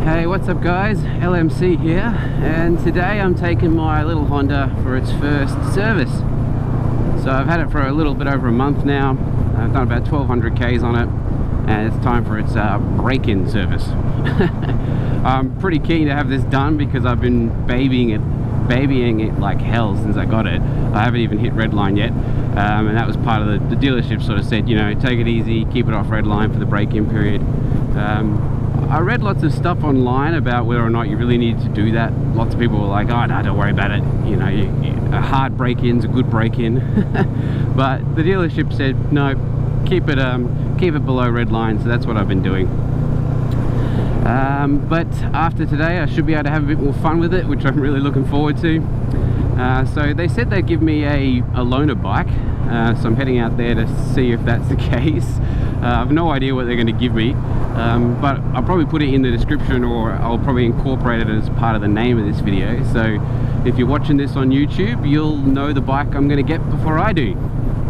Hey, what's up guys? LMC here, and today I'm taking my little Honda for its first service. So I've had it for a little bit over a month now. I've done about 1200 Ks on it, and it's time for its break-in service. I'm pretty keen to have this done because I've been babying it like hell since I got it. I haven't even hit redline yet, and that was part of the dealership sort of said, you know, take it easy, keep it off redline for the break-in period. I read lots of stuff online about whether or not you really need to do that. Lots of people were like, oh no, don't worry about it, you know, a hard break-in's a good break-in. But the dealership said no, keep it below redline, so that's what I've been doing. But after today I should be able to have a bit more fun with it, which I'm really looking forward to. So they said they'd give me a loaner bike, so I'm heading out there to see if that's the case. I have no idea what they're going to give me, but I'll probably put it in the description, or I'll probably incorporate it as part of the name of this video. So if you're watching this on YouTube, you'll know the bike I'm going to get before I do.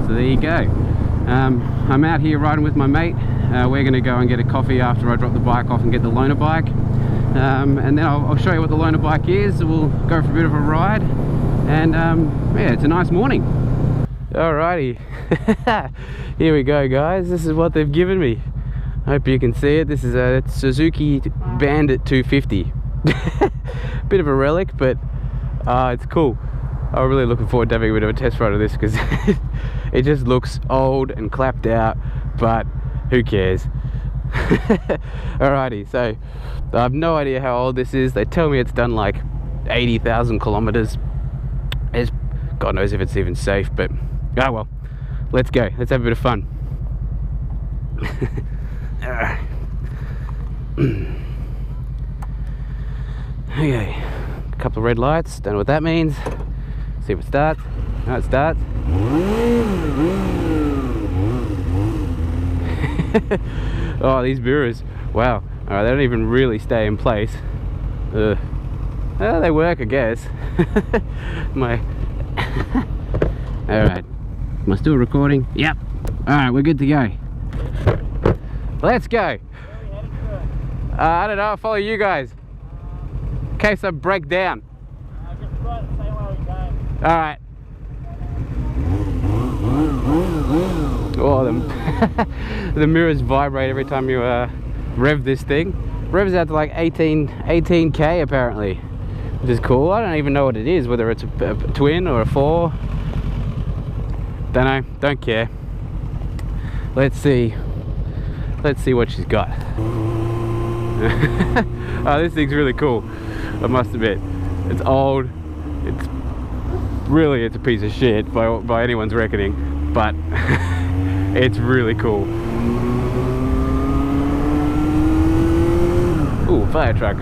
So there you go. I'm out here riding with my mate. We're going to go and get a coffee after I drop the bike off and get the loaner bike, and then I'll show you what the loaner bike is. We'll go for a bit of a ride, and yeah, it's a nice morning. Alrighty, here we go guys. This is what they've given me. Hope you can see it. This is a Suzuki Bandit 250. Bit of a relic, but it's cool. I'm really looking forward to having a bit of a test ride of this because it just looks old and clapped out, but who cares? Alrighty, so I have no idea how old this is. They tell me it's done like 80,000 kilometers. God knows if it's even safe, but oh well, let's go. Let's have a bit of fun. Okay, a couple of red lights. Don't know what that means. See if it starts. No, it starts. Oh, these mirrors. Wow. Alright, they don't even really stay in place. Well, they work, I guess. Alright. Am I still recording? Yep. Alright, we're good to go. Let's go. I don't know, I'll follow you guys. In case I break down. Just ride the same way we came. Alright. Oh, the mirrors vibrate every time you rev this thing. Revs out to like 18k apparently, which is cool. I don't even know what it is, whether it's a twin or a 4. Don't know, don't care. Let's see what she's got. Oh, this thing's really cool, I must admit. It's old, it's a piece of shit by anyone's reckoning, but it's really cool. Ooh, fire truck.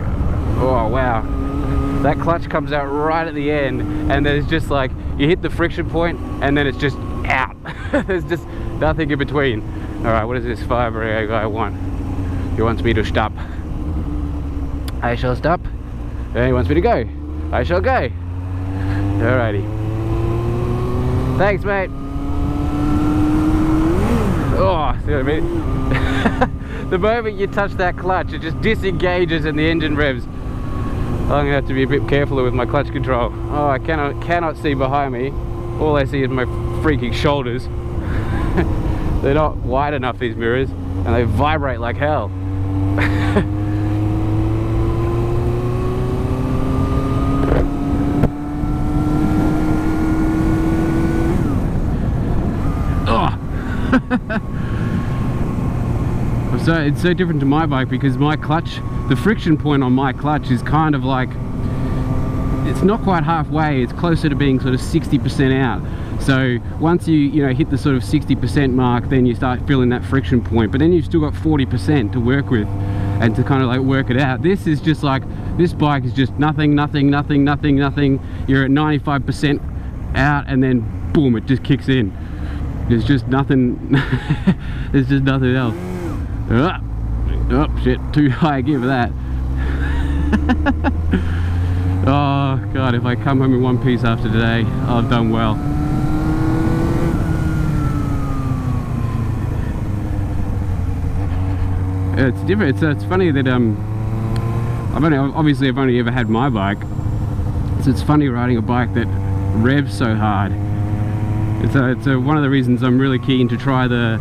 Oh wow, that clutch comes out right at the end, and there's just like, you hit the friction point and then it's just out. There's just nothing in between. All right, what does this fire guy want? He wants me to stop. I shall stop. And he wants me to go. I shall go. Alrighty. Thanks, mate. Oh, see what I mean? The moment you touch that clutch, it just disengages and the engine revs. I'm gonna have to be a bit careful with my clutch control. Oh, I cannot see behind me. All I see is my freaking shoulders. They're not wide enough, these mirrors, and they vibrate like hell. So it's so different to my bike because my clutch, the friction point on my clutch is kind of like, it's not quite halfway, it's closer to being sort of 60% out. So once you hit the sort of 60% mark, then you start feeling that friction point, but then you've still got 40% to work with and to kind of like work it out. This is just like, this bike is just nothing. You're at 95% out, and then boom, it just kicks in. There's just nothing. There's just nothing else. Oh shit, too high gear for that. Oh god, if I come home in one piece after today, I've done well. It's different. It's funny that obviously I've only ever had my bike, so it's funny riding a bike that revs so hard. It's one of the reasons I'm really keen to try the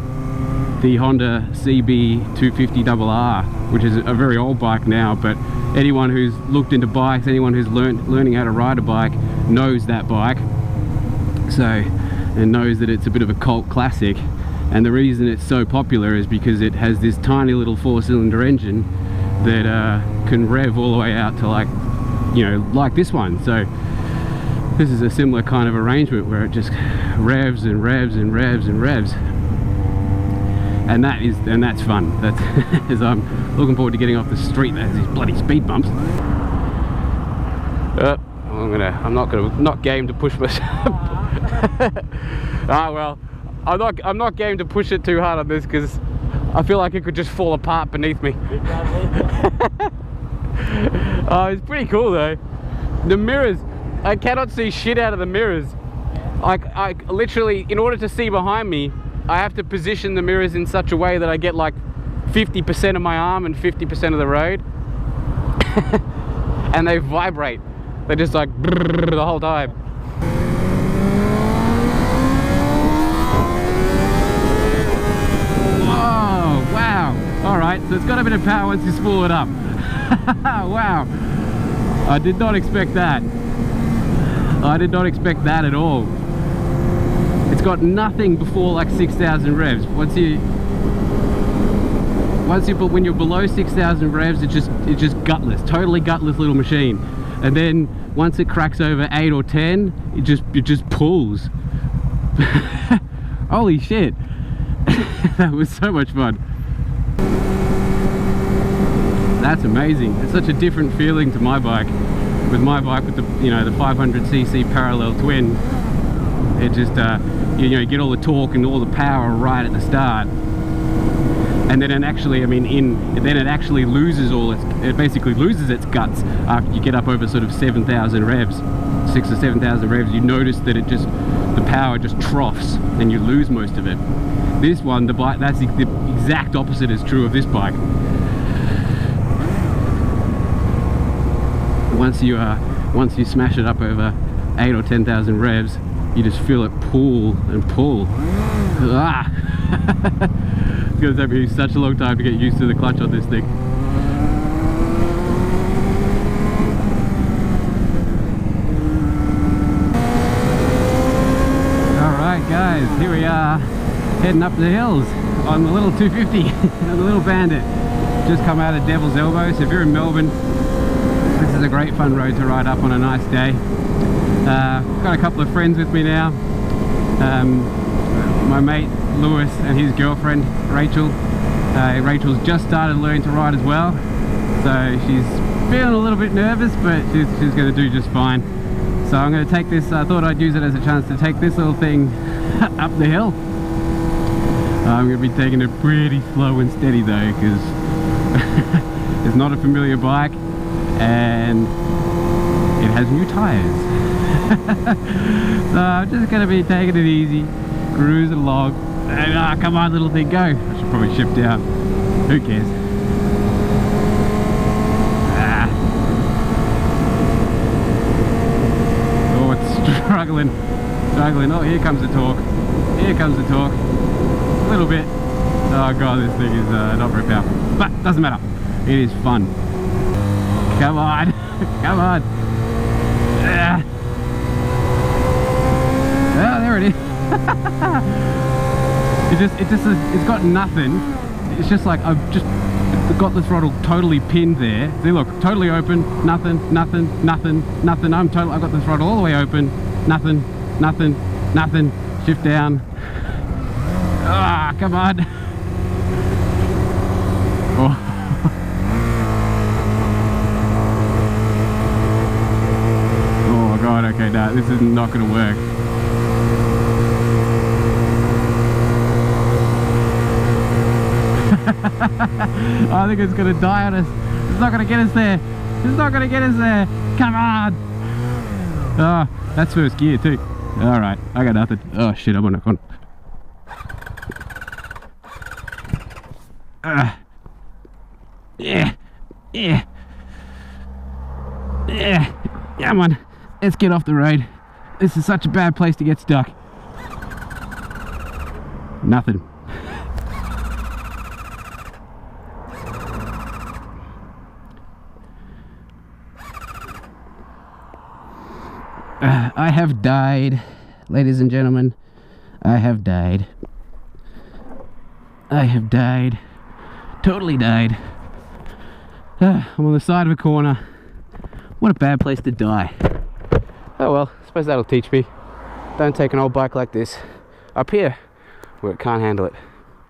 Honda CB250RR, which is a very old bike now, but anyone who's looked into bikes, anyone who's learning how to ride a bike knows that bike, and knows that it's a bit of a cult classic. And the reason it's so popular is because it has this tiny little 4-cylinder engine that can rev all the way out to, like, you know, like this one. So this is a similar kind of arrangement where it just revs and revs and revs and revs. And that's fun. That's as I'm looking forward to getting off the street that has these bloody speed bumps. I'm not game to push myself. Well, I'm not game to push it too hard on this because I feel like it could just fall apart beneath me. Oh, it's pretty cool though. The mirrors, I cannot see shit out of the mirrors. I literally, in order to see behind me, I have to position the mirrors in such a way that I get like 50% of my arm and 50% of the road. And they vibrate. They're just like brrr the whole time. Oh, wow. Alright, so it's got a bit of power once you spool it up. Wow. I did not expect that. I did not expect that at all. It's got nothing before like 6,000 revs. When you're below 6,000 revs, it's just gutless, totally gutless little machine. And then once it cracks over 8 or 10, it just pulls. Holy shit. That was so much fun. That's amazing. It's such a different feeling to my bike. With my bike, with the, you know, the 500cc parallel twin, it just you know, you get all the torque and all the power right at the start, and then it actually, I mean, then it actually loses it basically loses its guts after you get up over sort of 7,000 revs, 6,000 or 7,000 revs. You notice that the power just troughs and you lose most of it. This one, the bike, that's the exact opposite is true of this bike. Once you smash it up over 8 or 10,000 revs, you just feel it pull and pull. Ah! It's going to take me such a long time to get used to the clutch on this thing. Alright guys, here we are heading up the hills on the little 250 and the little Bandit. Just come out of Devil's Elbow, so if you're in Melbourne, this is a great fun road to ride up on a nice day. Got a couple of friends with me now. My mate Lewis and his girlfriend Rachel. Rachel's just started learning to ride as well, so she's feeling a little bit nervous, but she's going to do just fine. So I'm going to take this, I thought I'd use it as a chance to take this little thing up the hill. I'm going to be taking it pretty slow and steady though, because it's not a familiar bike and it has new tires. So I'm just going to be taking it easy, cruising along. And, come on little thing, go. I should probably shift down. Who cares? Oh, it's struggling. Oh, here comes the torque. Here comes the torque. A little bit. Oh god, this thing is not very powerful. But doesn't matter. It is fun. Come on. Come on. Oh, there it is. It's got nothing. It's just like I've just got the throttle totally pinned there. See, look, totally open. Nothing. I've got the throttle all the way open. Nothing. Shift down. Ah, come on. Oh. Oh god, okay, no, this is not going to work. I think it's going to die on us. It's not going to get us there. It's not going to get us there. Come on. Oh, that's first gear too. Alright, I got nothing. Oh shit, I'm on a con. Yeah. Come on, let's get off the road. This is such a bad place to get stuck. Nothing. I have died, ladies and gentlemen. I have died. I have died. Totally died. I'm on the side of a corner. What a bad place to die. Oh well, I suppose that'll teach me. Don't take an old bike like this up here where it can't handle it.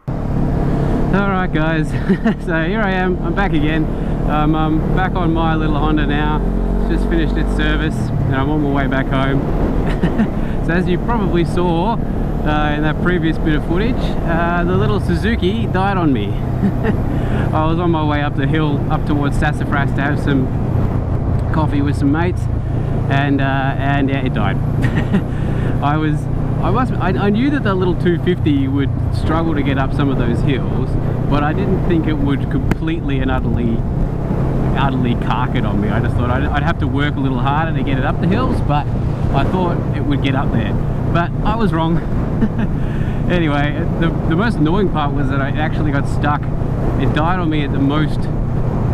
Alright guys, so here I am, I'm back again. I'm back on my little Honda now. It's just finished its service and I'm on my way back home. So as you probably saw in that previous bit of footage, the little Suzuki died on me. I was on my way up the hill up towards Sassafras to have some coffee with some mates, and yeah, it died. I knew that the little 250 would struggle to get up some of those hills, but I didn't think it would completely and utterly cark it on me. I just thought I'd have to work a little harder to get it up the hills, but I thought it would get up there. But I was wrong. Anyway, the most annoying part was that I actually got stuck. It died on me at the most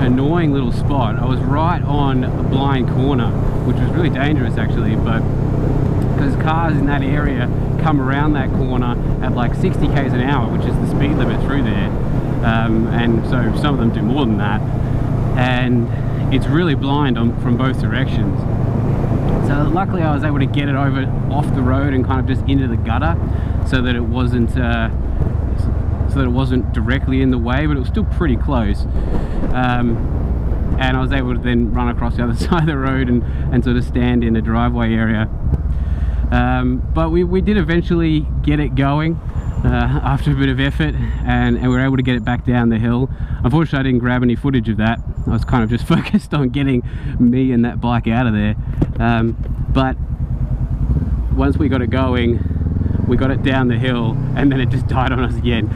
annoying little spot. I was right on a blind corner, which was really dangerous actually, but because cars in that area come around that corner at like 60 k's an hour, which is the speed limit through there, and so some of them do more than that, and it's really blind from both directions. So luckily I was able to get it over off the road and kind of just into the gutter, so that it wasn't directly in the way, but it was still pretty close. And I was able to then run across the other side of the road and sort of stand in the driveway area. But we did eventually get it going after a bit of effort, and we were able to get it back down the hill. Unfortunately I didn't grab any footage of that. I was kind of just focused on getting me and that bike out of there. But once we got it going, we got it down the hill and then it just died on us again.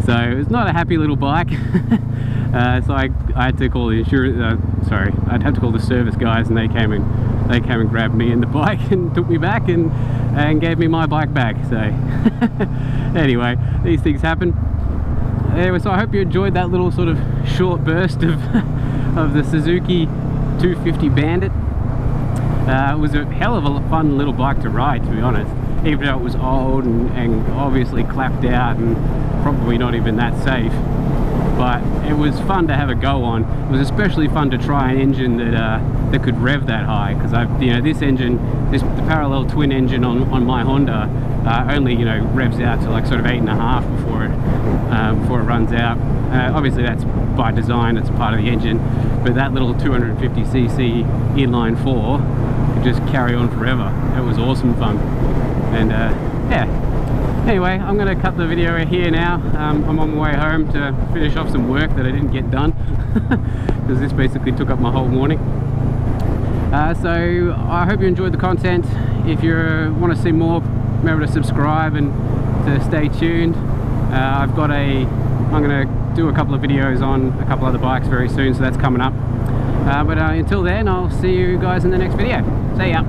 So it was not a happy little bike. So I had to call the insurance, I'd have to call the service guys, and they came and grabbed me and the bike and took me back and gave me my bike back. So anyway, these things happen. Anyway, so I hope you enjoyed that little sort of short burst of the Suzuki 250 Bandit. It was a hell of a fun little bike to ride, to be honest, even though it was old and obviously clapped out and probably not even that safe. But it was fun to have a go on. It was especially fun to try an engine that could rev that high, because this engine, the parallel twin engine on my Honda only revs out to like sort of 8.5 before it runs out. Obviously that's by design, it's part of the engine, but that little 250cc inline 4 could just carry on forever. It was awesome fun. And yeah. Anyway, I'm going to cut the video here now. I'm on my way home to finish off some work that I didn't get done, because this basically took up my whole morning. So I hope you enjoyed the content. If you want to see more, remember to subscribe and to stay tuned. I'm going to do a couple of videos on a couple other bikes very soon, so that's coming up. But until then, I'll see you guys in the next video. See ya!